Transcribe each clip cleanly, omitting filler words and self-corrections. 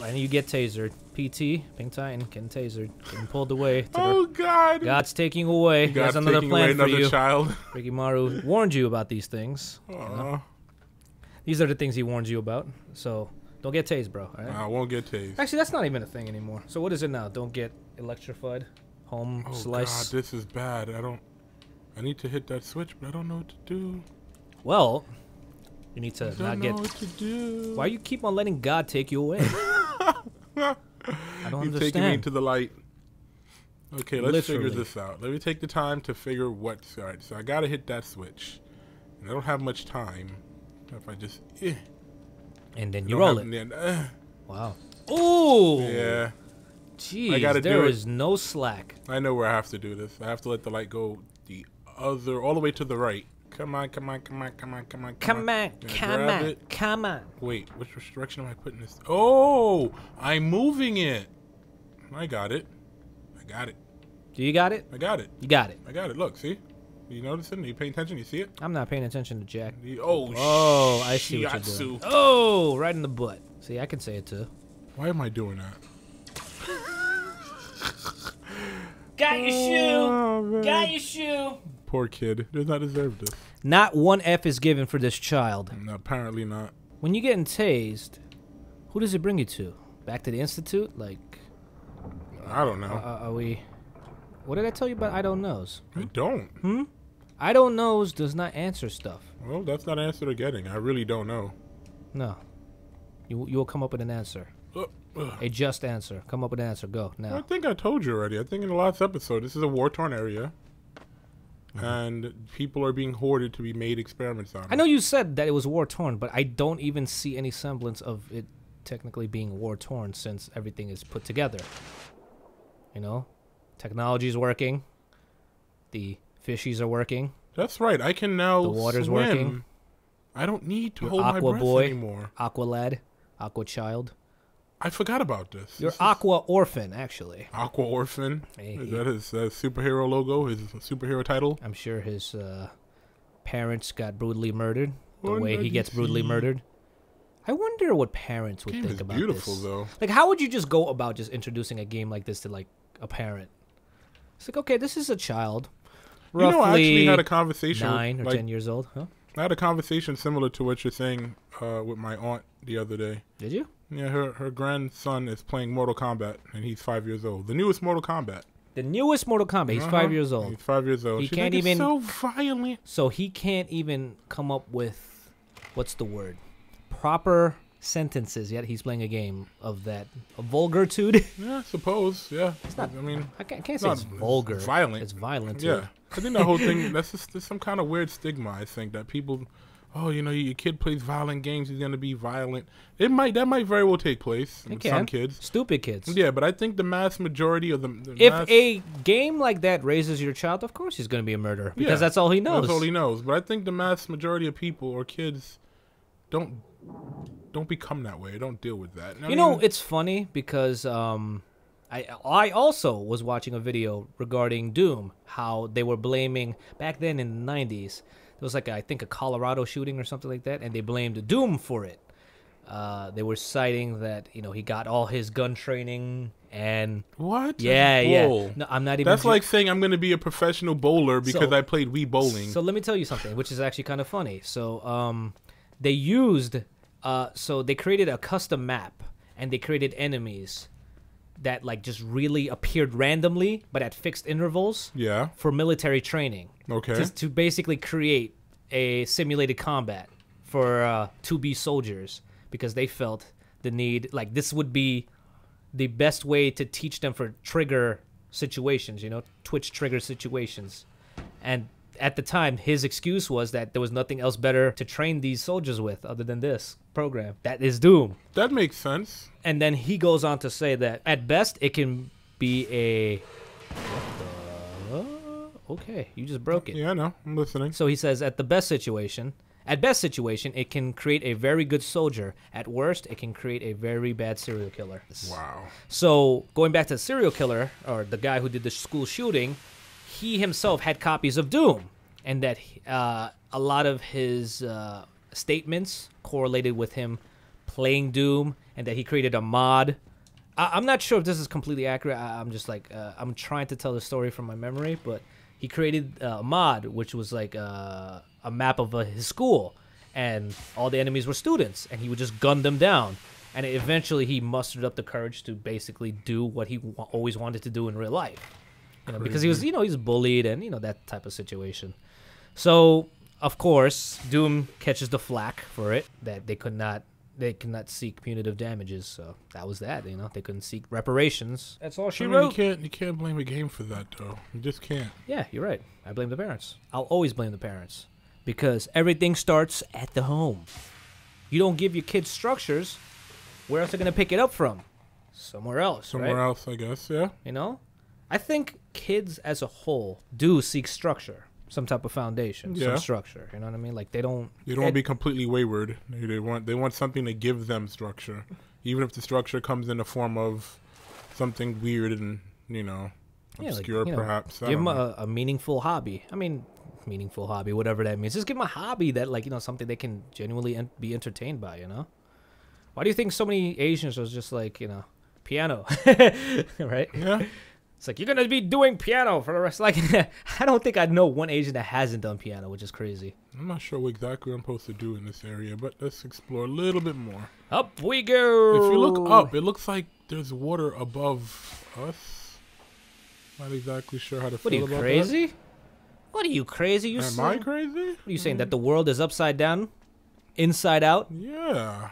And you get tasered. PT, Pink Titan, getting tasered. Getting pulled away. Oh, God. God's taking away. He has another plan for you. Child. Rikimaru warned you about these things. You know? These are the things he warned you about. So don't get tased, bro. All right? I won't get tased. Actually, that's not even a thing anymore. So what is it now? Don't get electrified. Home slice. God, this is bad. I need to hit that switch, but I don't know what to do. Well, you need to not get. Know what to do. Why you keep on letting God take you away? I don't understand. Taking me to the light. Okay, let's figure this out. Let me take the time to figure what's all right. So I gotta hit that switch, and I don't have much time. If I just, and then you roll it. Then, wow. Ooh. Yeah. Jeez, there is no slack. I know where I have to do this. I have to let the light go all the way to the right. Come on. Come on. Wait, which direction am I putting this? Oh, I'm moving it. I got it. Do you got it? I got it. You got it. I got it. Look, see? You notice it? Are you paying attention? You see it? I'm not paying attention to Jack. Oh, I see what you're doing. Oh, right in the butt. See, I can say it too. Why am I doing that? Got your shoe. Got your shoe. Poor kid. Does not deserve this. Not one F is given for this child. No, apparently not. When you're getting tased, who does it bring you to? Back to the institute? Like, I don't know. Are we? What did I tell you about I don't knows? I don't. I don't knows does not answer stuff. Well, that's not an answer to getting. I really don't know. No. You will come up with an answer. A just answer. Come up with an answer. Go now. I think I told you already. I think in the last episode, this is a war-torn area. And people are being hoarded to be made experiments on. I know you said that it was war-torn, but I don't even see any semblance of it technically being war-torn since everything is put together. You know? Technology is working. The fishies are working. That's right. I can now The water's swim. working. I don't need to hold my breath anymore. Aqualad. Aqua child. I forgot about this. You're Aqua Orphan, actually. Aqua Orphan? Is that his superhero logo, his superhero title? I'm sure his parents got brutally murdered. The way he gets brutally murdered. I wonder what parents would think about this. Beautiful, though. Like, how would you just go about just introducing a game like this to, like, a parent? It's like, okay, this is a child. Roughly I actually had a conversation 9 or 10 years old. Huh? I had a conversation similar to what you're saying with my aunt the other day. Did you? Yeah, her grandson is playing Mortal Kombat, and he's 5 years old. The newest Mortal Kombat. The newest Mortal Kombat. He's 5 years old. He's 5 years old. He can't even. So violent. So he can't even come up with, what's the word? Proper sentences. Yet he's playing a game of that vulgaritude. Yeah, I suppose. Yeah. It's not. I mean, I can't say it's vulgar. It's violent. It's violent. Too. Yeah. I think the whole thing. There's some kind of weird stigma. I think that people. Oh, you know, your kid plays violent games, he's gonna be violent. That might very well take place in some kids. Stupid kids. Yeah, but I think the mass majority of if a game like that raises your child, of course he's gonna be a murderer because that's all he knows. That's all he knows. But I think the mass majority of people or kids don't become that way. Don't deal with that. You know, it's funny because I also was watching a video regarding Doom, how they were blaming back then in the 90s. It was like, I think, a Colorado shooting or something like that, and they blamed Doom for it. They were citing that, you know, he got all his gun training and... What? Yeah. No, I'm not even... That's like saying I'm going to be a professional bowler because I played Wii Bowling. So let me tell you something, which is actually kind of funny. So they used... so they created a custom map, and they created enemies that, like, just really appeared randomly, but at fixed intervals. Yeah. For military training. Okay. To basically create a simulated combat for 2B soldiers, because they felt the need, like, this would be the best way to teach them for trigger situations, you know, twitch trigger situations. And at the time, his excuse was that there was nothing else better to train these soldiers with other than this program. That is Doom. That makes sense. And then he goes on to say that at best it can be a... What the... Okay, you just broke it. Yeah, I know. I'm listening. So he says at best situation, it can create a very good soldier. At worst, it can create a very bad serial killer. Wow. So going back to the serial killer, or the guy who did the school shooting, he himself had copies of Doom, and that a lot of his statements correlated with him playing Doom and that he created a mod. I'm not sure if this is completely accurate. I'm just like I'm trying to tell the story from my memory, but he created a mod which was like a map of his school, and all the enemies were students, and he would just gun them down. And eventually, he mustered up the courage to basically do what he always wanted to do in real life, because he was, he's bullied and that type of situation. So, of course, Doom catches the flack for it that they could not seek punitive damages. So that was that. They couldn't seek reparations. That's all she wrote. You can't blame a game for that, though. You just can't. Yeah, you're right. I blame the parents. I'll always blame the parents because everything starts at the home. You don't give your kids structures. Where else are they going to pick it up from? Somewhere else, Somewhere else, I guess, yeah. I think kids as a whole do seek structure, some type of foundation, some structure. You know what I mean? Like they don't want to be completely wayward. They want something to give them structure, even if the structure comes in the form of something weird and obscure, perhaps. Give them a meaningful hobby. I mean, meaningful hobby, whatever that means. Just give them a hobby that, something they can genuinely be entertained by. Why do you think so many Asians are just like, piano, right? Yeah. It's like, you're going to be doing piano for the rest. Like, I don't think I know one Asian that hasn't done piano, which is crazy. I'm not sure what exactly I'm supposed to do in this area, but let's explore a little bit more. Up we go. If you look up, it looks like there's water above us. Not exactly sure how to feel about that. What are you, crazy? What are you, crazy? Am I crazy? What are you saying, that the world is upside down? Inside out? Yeah.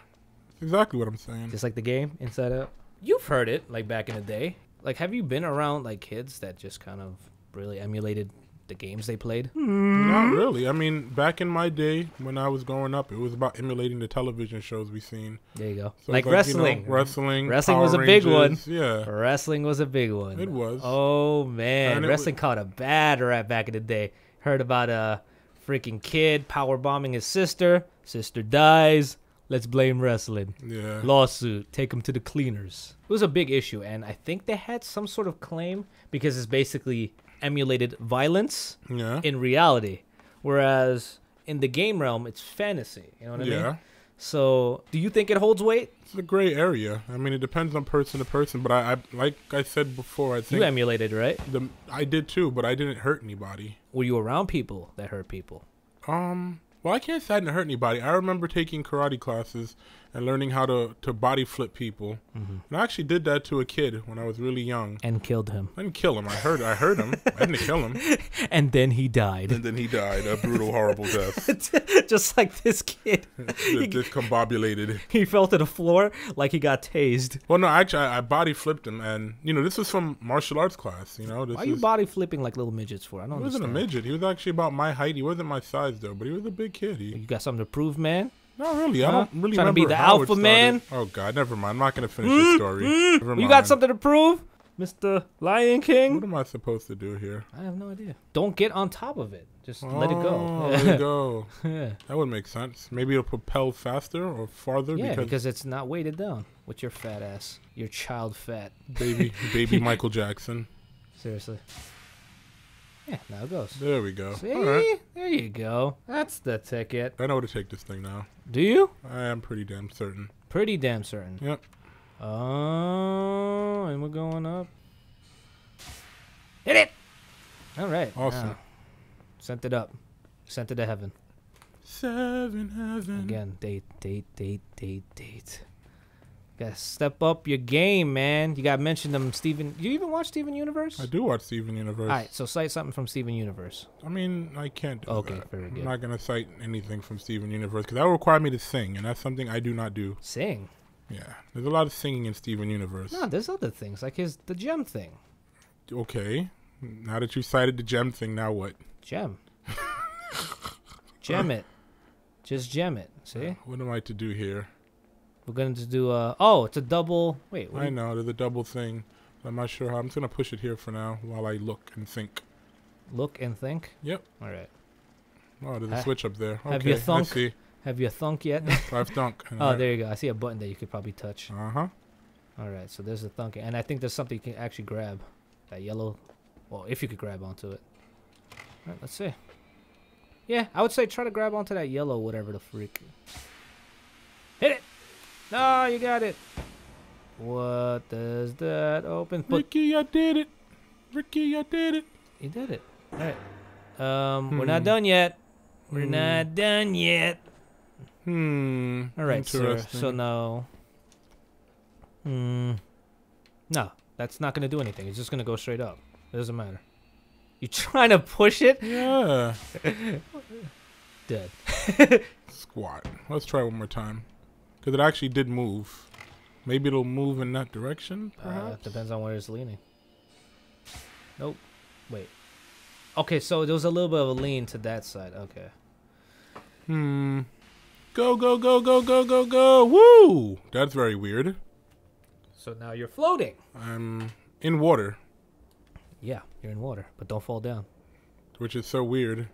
Exactly what I'm saying. Just like the game, Inside Out. You've heard it, like back in the day. Like, have you been around like kids that just kind of really emulated the games they played? Not really. I mean, back in my day when I was growing up, it was about emulating the television shows we seen. There you go. So like wrestling. Wrestling was a big one. Yeah. Wrestling was a big one. It was. Oh man, wrestling caught a bad rap back in the day. Heard about a freaking kid power bombing his sister. Sister dies. Let's blame wrestling. Yeah. Lawsuit. Take him to the cleaners. It was a big issue, and I think they had some sort of claim because it's basically emulated violence in reality, whereas in the game realm, it's fantasy. You know what I mean? Yeah. So, do you think it holds weight? It's a gray area. I mean, it depends on person to person, but I like I said before, I think you emulated, right? I did too, but I didn't hurt anybody. Were you around people that hurt people? Well, I can't say I didn't hurt anybody. I remember taking karate classes and learning how to body flip people. And I actually did that to a kid when I was really young. And killed him. I didn't kill him. I hurt him. I didn't kill him. And then he died. A brutal, horrible death. Just like this kid. Discombobulated. He fell to the floor like he got tased. Well, no, actually, I body flipped him, and this was from martial arts class. Why are you body flipping like little midgets for? I don't understand. He wasn't a midget. He was actually about my height. He wasn't my size though, but he was a big kid. You got something to prove, man? Not really. I don't really trying remember to be the how alpha man. Oh God, never mind. I'm not gonna finish the story. You got something to prove, Mr. Lion King? What am I supposed to do here? I have no idea. Don't get on top of it. Just let it go. Let it go. Yeah. That would make sense. Maybe it'll propel faster or farther. Yeah, because it's not weighted down with your fat ass. Your child fat. Baby Michael Jackson. Seriously. Yeah, now it goes. There we go. See? All right. There you go. That's the ticket. I know where to take this thing now. Do you? I am pretty damn certain. Pretty damn certain. Yep. Oh, and we're going up. Hit it! All right. Awesome. Sent it up. Sent it to heaven. 7 heaven. Again, date. Gotta step up your game, man. You gotta mention them, Steven. Do you even watch Steven Universe? I do watch Steven Universe. All right, so cite something from Steven Universe. I mean, I can't do that. Okay, very good. I'm not gonna cite anything from Steven Universe because that would require me to sing, and that's something I do not do. Sing? Yeah, there's a lot of singing in Steven Universe. No, there's other things like the gem thing. Okay, now that you cited the gem thing, now what? Gem. Gem it. Just gem it. See? What am I to do here? We're going to do it's a double. Wait. I know, there's a double thing. I'm not sure how. I'm just going to push it here for now while I look and think. Look and think? Yep. All right. Oh, there's a switch up there. Okay, have you thunk? I see. Have you thunk yet? I've thunk. Oh, there you go. I see a button that you could probably touch. Uh-huh. All right, so there's the thunking. And I think there's something you can actually grab. That yellow. Well, if you could grab onto it. All right, let's see. Yeah, I would say try to grab onto that yellow, whatever the freak. Hit it! No, you got it. What does that open? Ricky, I did it. Ricky, I did it. You did it. All right. We're not done yet. We're not done yet. All right, sir. So now. No, that's not gonna do anything. It's just gonna go straight up. It doesn't matter. You trying to push it? Yeah. Dead. Squat. Let's try one more time. Because it actually did move. Maybe it'll move in that direction, perhaps? Depends on where it's leaning. Nope. Wait. Okay, so there was a little bit of a lean to that side. Okay. Go, go, go, go, go, go, go. Woo! That's very weird. So now you're floating. I'm in water. Yeah, you're in water, but don't fall down. Which is so weird.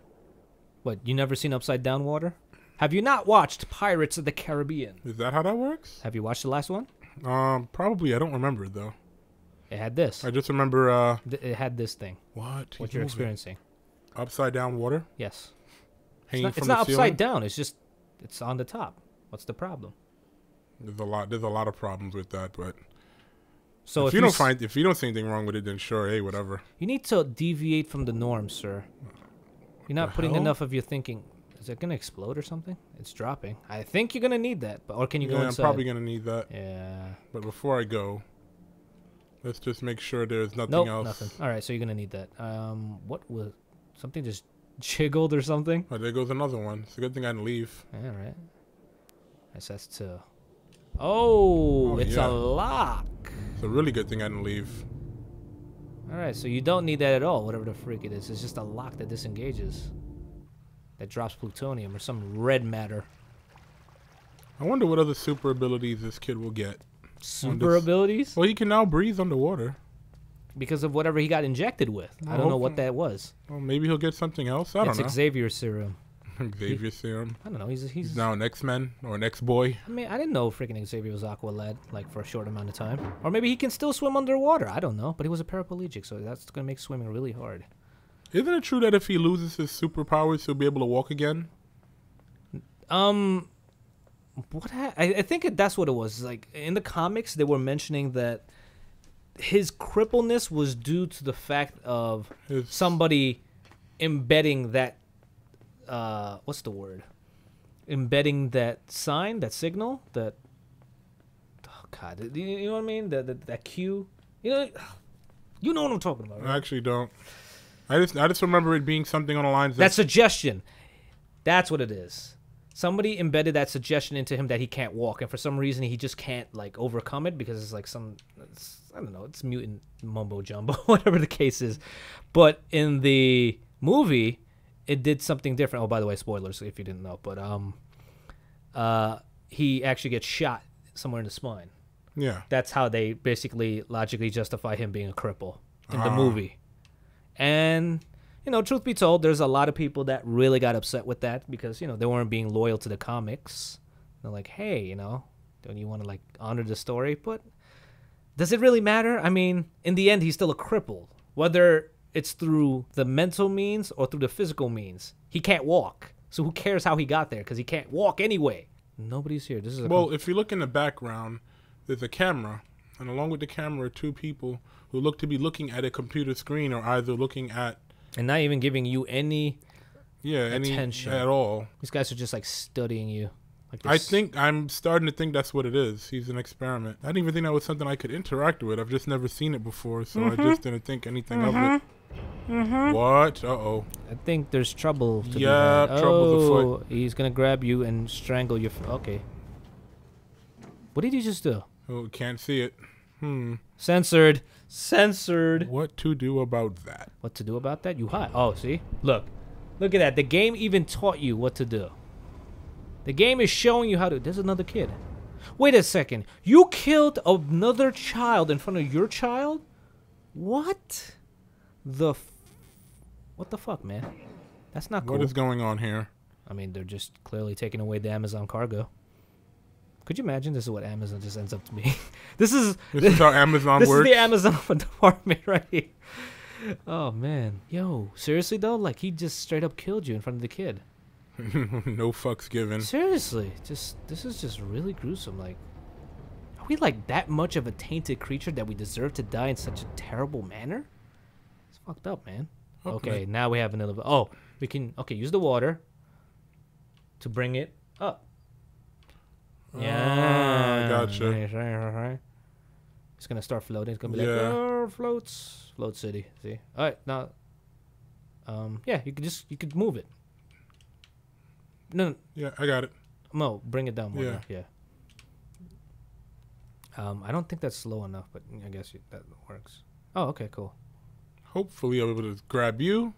What, you never seen upside down water? Have you not watched Pirates of the Caribbean? Is that how that works? Have you watched the last one? Probably. I don't remember it, though. It had this. I just remember, It had this thing. What? What you're experiencing. Upside down water? Yes. Hanging It's not upside down. It's just, it's on the top. What's the problem? There's a lot of problems with that, but so if you don't see anything wrong with it, then sure, hey, whatever. You need to deviate from the norm, sir. You're not putting enough of your thinking. Is it gonna explode or something? It's dropping. I think you're gonna need that, or can you go inside? I'm probably gonna need that. Yeah. But before I go, let's just make sure there's nothing else. Nothing. All right, so you're gonna need that. What was something just jiggled or something? Oh, there goes another one. It's a good thing I didn't leave. All right. That's two. Oh, it's a lock. It's a really good thing I didn't leave. All right, so you don't need that at all. Whatever the freak it is, it's just a lock that disengages. That drops plutonium or some red matter. I wonder what other super abilities this kid will get. Super abilities? Well, he can now breathe underwater. Because of whatever he got injected with. I don't know what that was. Well, maybe he'll get something else. I don't know. It's Xavier serum. Xavier serum. I don't know. He's now an X-Men or an X-Boy. I mean, I didn't know freaking Xavier was Aqualad, like, for a short amount of time. Or maybe he can still swim underwater. I don't know. But he was a paraplegic, so that's going to make swimming really hard. Isn't it true that if he loses his superpowers, he'll be able to walk again? I think that's what it was. Like, in the comics, they were mentioning that his crippleness was due to the fact of somebody embedding that, what's the word? Embedding that sign, that signal, that, oh God, you know what I mean? That cue? You know what I'm talking about, right? I actually don't. I just remember it being something on the lines that suggestion. That's what it is. Somebody embedded that suggestion into him that he can't walk, and for some reason he just can't like overcome it because it's like I don't know, it's mutant mumbo jumbo, whatever the case is. But in the movie, it did something different. Oh, by the way, spoilers if you didn't know. But he actually gets shot somewhere in the spine. Yeah. That's how they basically logically justify him being a cripple in the movie. And, truth be told, there's a lot of people that really got upset with that because, they weren't being loyal to the comics. They're like, hey, don't you want to, like, honor the story? But does it really matter? I mean, in the end, he's still a cripple. Whether it's through the mental means or through the physical means. He can't walk. So who cares how he got there? Because he can't walk anyway. Nobody's here. This is if you look in the background, there's a camera. And along with the camera are two people who look to be looking at a computer screen or either looking at... And not even giving you any attention at all. These guys are just like studying you. Like I'm starting to think that's what it is. He's an experiment. I didn't even think that was something I could interact with. I've just never seen it before, so I just didn't think anything of it. What? Uh-oh. I think there's trouble to be had. Trouble's afoot. He's going to grab you and strangle you. Okay. What did you just do? Oh, can't see it. Censored. What to do about that? What to do about that? You hide. Oh, see? Look at that. The game even taught you what to do. The game is showing you how to... There's another kid. Wait a second. You killed another child in front of your child? What? What the fuck, man? That's not cool. What is going on here? I mean, they're just clearly taking away the Amazon cargo. Could you imagine this is what Amazon just ends up to be? This is how Amazon works. This is the Amazon department right here. Oh, man. Yo, seriously, though? Like, he just straight up killed you in front of the kid. No fucks given. Seriously. This is just really gruesome. Like, Are we like that much of a tainted creature that we deserve to die in such a terrible manner? It's fucked up, man. Okay, now we have another. Oh, we can. Okay, use the water to bring it up. Yeah, gotcha. Right. It's gonna start floating. It's gonna be like, oh, float city. See? All right, now, yeah, you could move it. No. Yeah, I got it. No, bring it down more. Yeah. Yeah. I don't think that's slow enough, but I guess that works. Oh, okay, cool. Hopefully I'll be able to grab you.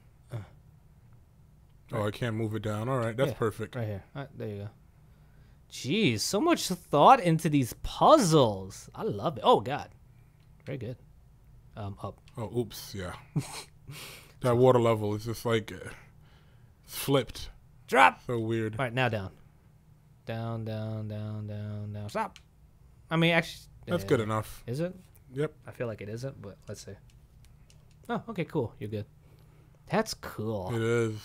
Oh, I can't move it down. All right, that's perfect. Right here. All right, there you go. Jeez, so much thought into these puzzles. I love it. Oh, God. Very good. Up. Oh, oops, yeah. That water level is just like flipped. Drop. So weird. All right, now down. Down. Stop. I mean, actually. That's good enough. Is it? Yep. I feel like it isn't, but let's see. Oh, okay, cool. You're good. That's cool. It is.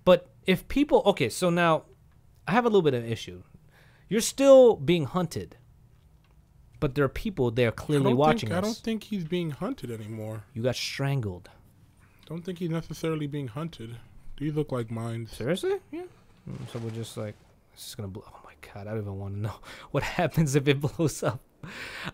But if people... Okay, so now I have a little bit of an issue. You're still being hunted, but there are people there clearly watching us. I don't think he's being hunted anymore. You got strangled. Don't think he's necessarily being hunted. These look like mines. Seriously? Yeah. So we're just like... It's just going to blow... Oh, my God. I don't even want to know what happens if it blows up.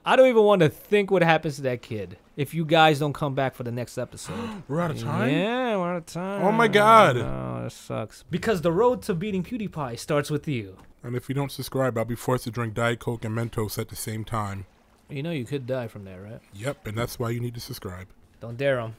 I don't even want to think what happens to that kid if you guys don't come back for the next episode. We're out of time? Yeah, we're out of time. Oh, my God. Oh, that sucks. Because the road to beating PewDiePie starts with you. And if you don't subscribe, I'll be forced to drink Diet Coke and Mentos at the same time. You know you could die from that, right? Yep, and that's why you need to subscribe. Don't dare him.